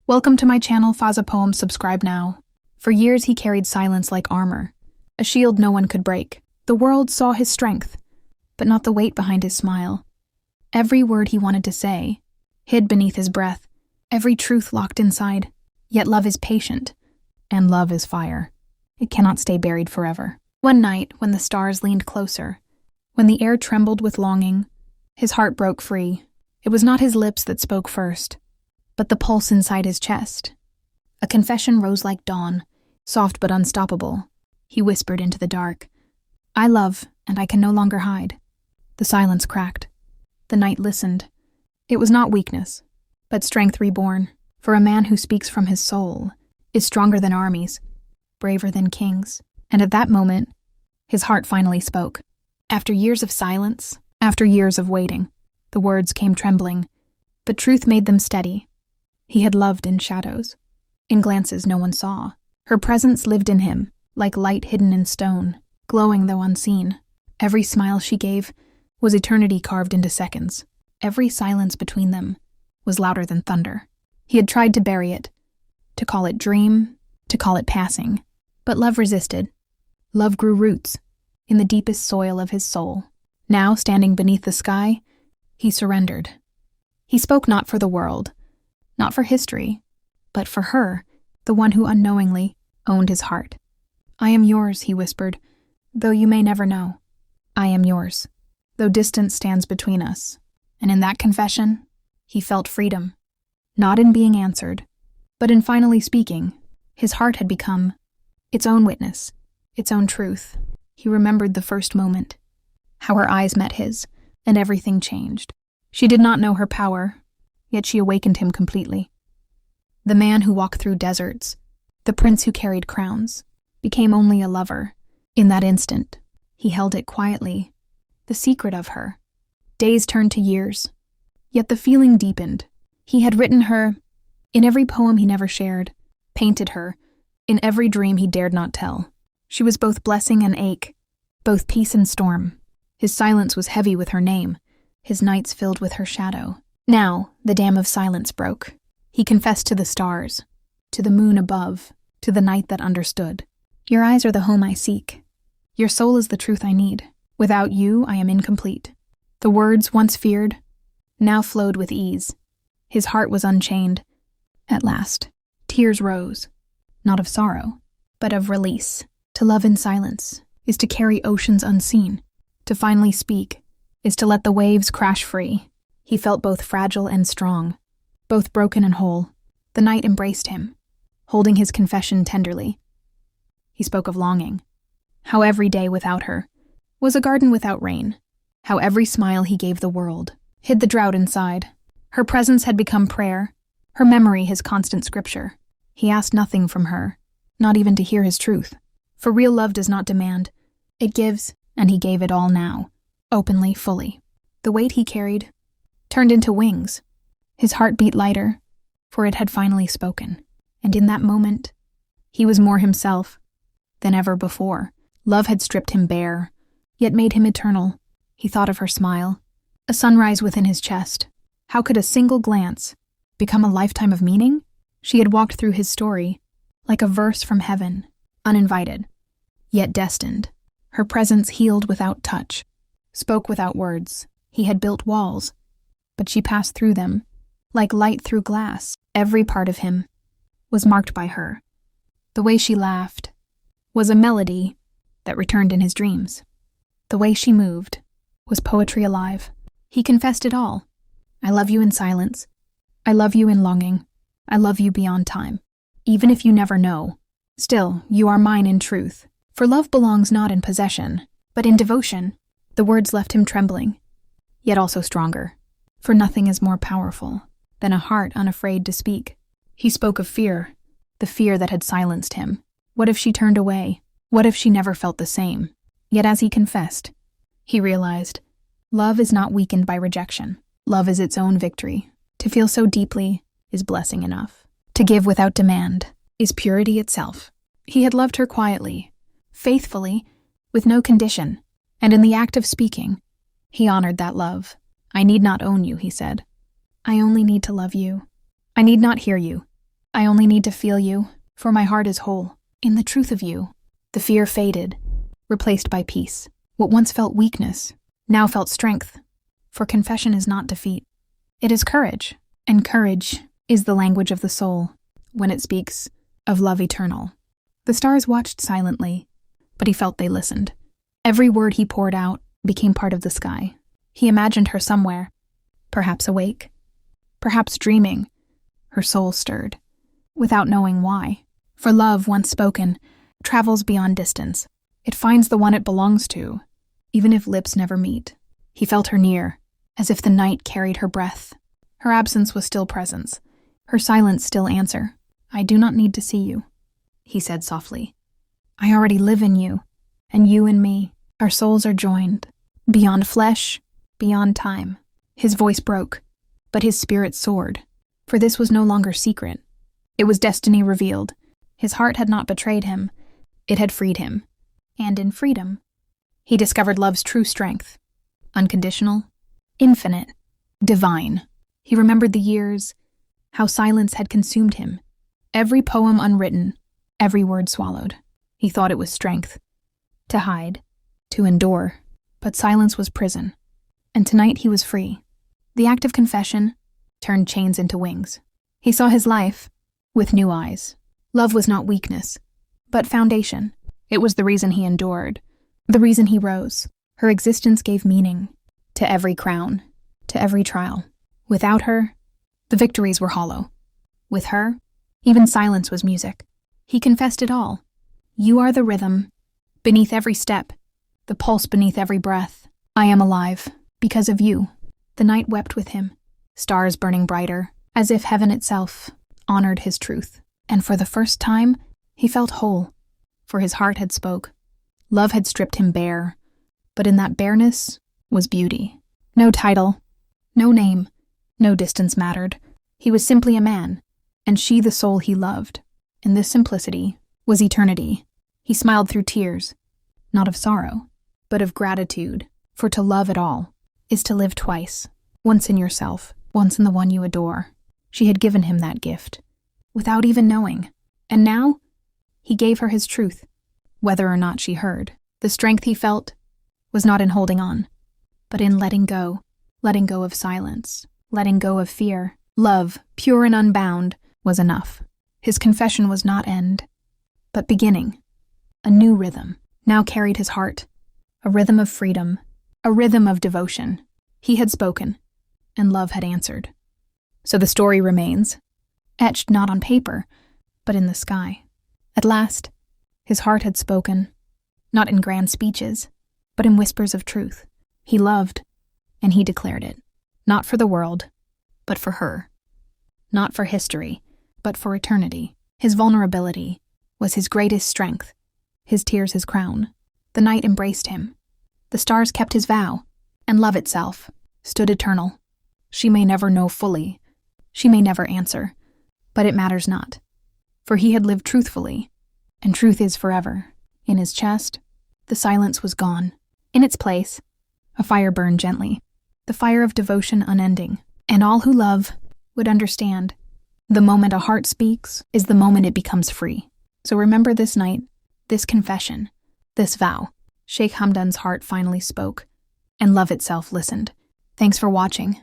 Welcome to my channel, Fazza Poems. Subscribe now. For years he carried silence like armor, a shield no one could break. The world saw his strength, but not the weight behind his smile. Every word he wanted to say, hid beneath his breath, every truth locked inside. Yet love is patient, and love is fire. It cannot stay buried forever. One night, when the stars leaned closer, when the air trembled with longing, his heart broke free. It was not his lips that spoke first, but the pulse inside his chest. A confession rose like dawn, soft but unstoppable. He whispered into the dark, "I love, and I can no longer hide." The silence cracked. The night listened. It was not weakness, but strength reborn, for a man who speaks from his soul is stronger than armies, braver than kings. And at that moment, his heart finally spoke. After years of silence, after years of waiting, the words came trembling, but truth made them steady. He had loved in shadows, in glances no one saw. Her presence lived in him, like light hidden in stone, glowing though unseen. Every smile she gave was eternity carved into seconds. Every silence between them was louder than thunder. He had tried to bury it, to call it dream, to call it passing. But love resisted. Love grew roots in the deepest soil of his soul. Now, standing beneath the sky, he surrendered. He spoke not for the world, not for history, but for her, the one who unknowingly owned his heart. "I am yours," he whispered, "though you may never know. I am yours, though distance stands between us." And in that confession, he felt freedom, not in being answered, but in finally speaking. His heart had become its own witness, its own truth. He remembered the first moment, how her eyes met his, and everything changed. She did not know her power, yet she awakened him completely. The man who walked through deserts, the prince who carried crowns, became only a lover. In that instant, he held it quietly, the secret of her. Days turned to years, yet the feeling deepened. He had written her in every poem he never shared, painted her in every dream he dared not tell. She was both blessing and ache, both peace and storm. His silence was heavy with her name, his nights filled with her shadow. Now, the dam of silence broke. He confessed to the stars, to the moon above, to the night that understood. "Your eyes are the home I seek. Your soul is the truth I need. Without you, I am incomplete." The words, once feared, now flowed with ease. His heart was unchained. At last, tears rose, not of sorrow, but of release. To love in silence is to carry oceans unseen. To finally speak is to let the waves crash free. He felt both fragile and strong, both broken and whole. The night embraced him, holding his confession tenderly. He spoke of longing, how every day without her was a garden without rain, how every smile he gave the world hid the drought inside. Her presence had become prayer, her memory his constant scripture. He asked nothing from her, not even to hear his truth. For real love does not demand, it gives, and he gave it all now, openly, fully. The weight he carried turned into wings. His heart beat lighter, for it had finally spoken. And in that moment, he was more himself than ever before. Love had stripped him bare, yet made him eternal. He thought of her smile, a sunrise within his chest. How could a single glance become a lifetime of meaning? She had walked through his story like a verse from heaven, uninvited, yet destined. Her presence healed without touch, spoke without words. He had built walls, but she passed through them, like light through glass. Every part of him was marked by her. The way she laughed was a melody that returned in his dreams. The way she moved was poetry alive. He confessed it all. "I love you in silence. I love you in longing. I love you beyond time. Even if you never know, still, you are mine in truth. For love belongs not in possession, but in devotion." The words left him trembling, yet also stronger. For nothing is more powerful than a heart unafraid to speak. He spoke of fear, the fear that had silenced him. What if she turned away? What if she never felt the same? Yet as he confessed, he realized, love is not weakened by rejection. Love is its own victory. To feel so deeply is blessing enough. To give without demand is purity itself. He had loved her quietly, faithfully, with no condition, and in the act of speaking, he honored that love. "I need not own you," he said. "I only need to love you. I need not hear you, I only need to feel you, for my heart is whole. In the truth of you, the fear faded, replaced by peace. What once felt weakness, now felt strength. For confession is not defeat. It is courage, and courage is the language of the soul when it speaks of love eternal. The stars watched silently, but he felt they listened. Every word he poured out became part of the sky. He imagined her somewhere, perhaps awake, perhaps dreaming. Her soul stirred, without knowing why. For love, once spoken, travels beyond distance. It finds the one it belongs to, even if lips never meet. He felt her near, as if the night carried her breath. Her absence was still presence, her silence still answer. I do not need to see you, he said softly. I already live in you, and you in me. Our souls are joined, beyond flesh, beyond time. His voice broke, but his spirit soared, for this was no longer secret. It was destiny revealed. His heart had not betrayed him, it had freed him. And in freedom, he discovered love's true strength. Unconditional, infinite, divine. He remembered the years, how silence had consumed him. Every poem unwritten, every word swallowed. He thought it was strength. To hide, to endure. But silence was prison. And tonight he was free. The act of confession turned chains into wings. He saw his life with new eyes. Love was not weakness, but foundation. It was the reason he endured, the reason he rose. Her existence gave meaning to every crown, to every trial. Without her, the victories were hollow. With her, even silence was music. He confessed it all. You are the rhythm, beneath every step, the pulse beneath every breath. I am alive, because of you. The night wept with him, stars burning brighter, as if heaven itself honored his truth. And for the first time, he felt whole, for his heart had spoke. Love had stripped him bare, but in that bareness was beauty. No title, no name, no distance mattered. He was simply a man, and she the soul he loved. And this simplicity was eternity. He smiled through tears, not of sorrow, but of gratitude, for to love at all is to live twice, once in yourself, once in the one you adore. She had given him that gift, without even knowing, and now he gave her his truth, whether or not she heard. The strength he felt was not in holding on, but in letting go of silence, letting go of fear. Love, pure and unbound, was enough. His confession was not end, but beginning. A new rhythm now carried his heart, a rhythm of freedom, a rhythm of devotion. He had spoken, and love had answered. So the story remains, etched not on paper, but in the sky. At last, his heart had spoken, not in grand speeches, but in whispers of truth. He loved, and he declared it, not for the world, but for her. Not for history, but for eternity. His vulnerability was his greatest strength, his tears his crown. The night embraced him. The stars kept his vow, and love itself stood eternal. She may never know fully, she may never answer, but it matters not, for he had lived truthfully, and truth is forever. In his chest, the silence was gone. In its place, a fire burned gently, the fire of devotion unending, and all who love would understand. The moment a heart speaks is the moment it becomes free. So remember this night, this confession, this vow. Sheikh Hamdan's heart finally spoke, and love itself listened. Thanks for watching.